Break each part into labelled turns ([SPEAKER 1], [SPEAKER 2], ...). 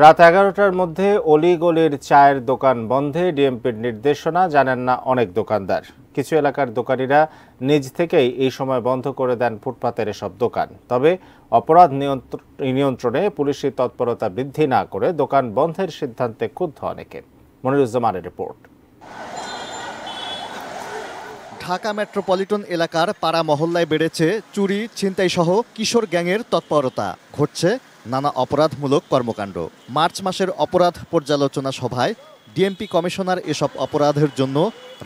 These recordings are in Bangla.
[SPEAKER 1] রাত 11টার মধ্যে অলিগলির চায়ের দোকান বন্ধে ডিএমপির নির্দেশনা জানেন না অনেক দোকানদার। কিছু এলাকার দোকানিরা নিজ থেকেই এই সময় বন্ধ করে দেন ফুটপাতের এসব দোকান। তবে অপরাধ নিয়ন্ত্রণে পুলিশি তৎপরতা বৃদ্ধি না করে দোকান বন্ধের সিদ্ধান্তে ক্ষুব্ধ অনেকে। মনিরুজ্জামানের রিপোর্ট।
[SPEAKER 2] ঢাকা মেট্রোপলিটন এলাকার পাড়া মহল্লায় বেড়েছে চুরি, ছিনতাই সহ কিশোর গ্যাংয়ের তৎপরতা। ঘটছে নানা অপরাধমূলক কর্মকাণ্ড। মার্চ মাসের অপরাধ পর্যালোচনা সভায় ডিএমপি কমিশনার এসব অপরাধের জন্য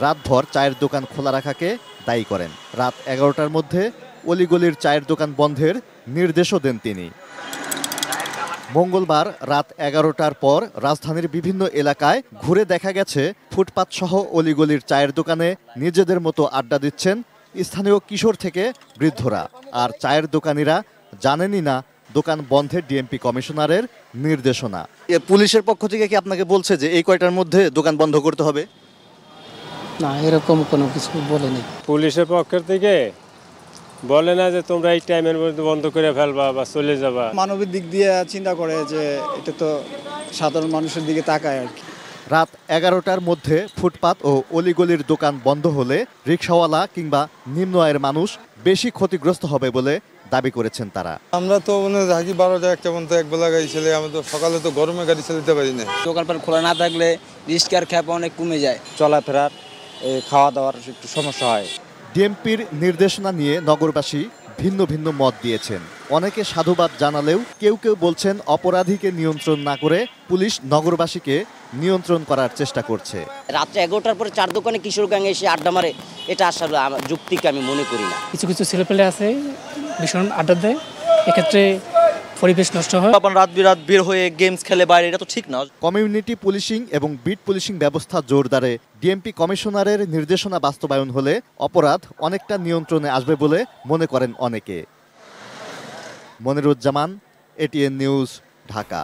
[SPEAKER 2] রাতভর চায়ের দোকান খোলা রাখাকে দায়ী করেন। রাত 11টার মধ্যে অলিগলির চায়ের দোকান বন্ধের নির্দেশও দেন তিনি। মঙ্গলবার রাত 11টার পর রাজধানীর বিভিন্ন এলাকায় ঘুরে দেখা গেছে ফুটপাত সহ অলিগলির চায়ের দোকানে নিজেদের মতো আড্ডা দিচ্ছেন স্থানীয় কিশোর থেকে বৃদ্ধরা। আর চায়ের দোকানিরা জানেনই না দোকান বন্ধের ডিএমপি কমিশনারের নির্দেশনা। পুলিশের পক্ষ থেকে কি আপনাকে বলছে যে এই কয়টার মধ্যে দোকান বন্ধ করতে হবে?
[SPEAKER 3] না, এরকম কোনো কিছু বলেনি।
[SPEAKER 4] পুলিশের পক্ষ থেকে বলে না যে তোমরা এই টাইমের মধ্যে বন্ধ করে ফেলবা বা চলে যাবা।
[SPEAKER 5] মানবিক দিক দিয়ে চিন্তা করে যে এটা তো সাধারণ মানুষের দিকে তাকায় আর কি।
[SPEAKER 2] রাত 11টার মধ্যে ফুটপাত ও অলিগলির দোকান বন্ধ হলে রিকশাওয়ালা কিংবা নিম্ন আয়ের মানুষ বেশি ক্ষতিগ্রস্ত হবে বলে দাবি করেছেন তারা।
[SPEAKER 6] আমরা তো থাকি 12টা 1টা পর্যন্ত একবেলা গাড়ি চালাই, আমরা তো সকালে তো গরমে গাড়ি চালাতে পারি না।
[SPEAKER 7] দোকানপাট খোলা না থাকলে রিস্কার খ্যাপ অনেক কমে যায়,
[SPEAKER 8] চলাফেরার খাওয়া দাওয়ার একটু সমস্যা হয়।
[SPEAKER 2] ডিএমপির নির্দেশনা নিয়ে নগরবাসী ভিন্ন ভিন্ন মত দিয়েছেন। অনেকে সাধুবাদ জানালেও কেউ কেউ বলছেন অপরাধীকে নিয়ন্ত্রণ না করে পুলিশ নগরবাসীকে নিয়ন্ত্রণ করার চেষ্টা করছে।
[SPEAKER 9] রাত্রে 11টার পরে চার দোকানে কিশোর গ্যাং এসে আড্ডা মারে, এটা আসলে যুক্তিকে আমি মনে করি না।
[SPEAKER 3] কিছু কিছু ছেলেপেলে আছে ভীষণ আড্ডা দেয়, এক্ষেত্রে পরিবেশ নষ্ট হয়।
[SPEAKER 7] রাত বিরাত বের হয়ে গেমস খেলে বাইরে, এটা তো ঠিক না।
[SPEAKER 2] কমিউনিটি পুলিশিং এবং বিট পুলিশিং ব্যবস্থা জোরদারে ডিএমপি কমিশনারের নির্দেশনা বাস্তবায়ন হলে অপরাধ অনেকটা নিয়ন্ত্রণে আসবে বলে মনে করেন অনেকে। Moniruzzaman, ATN news, Dhaka.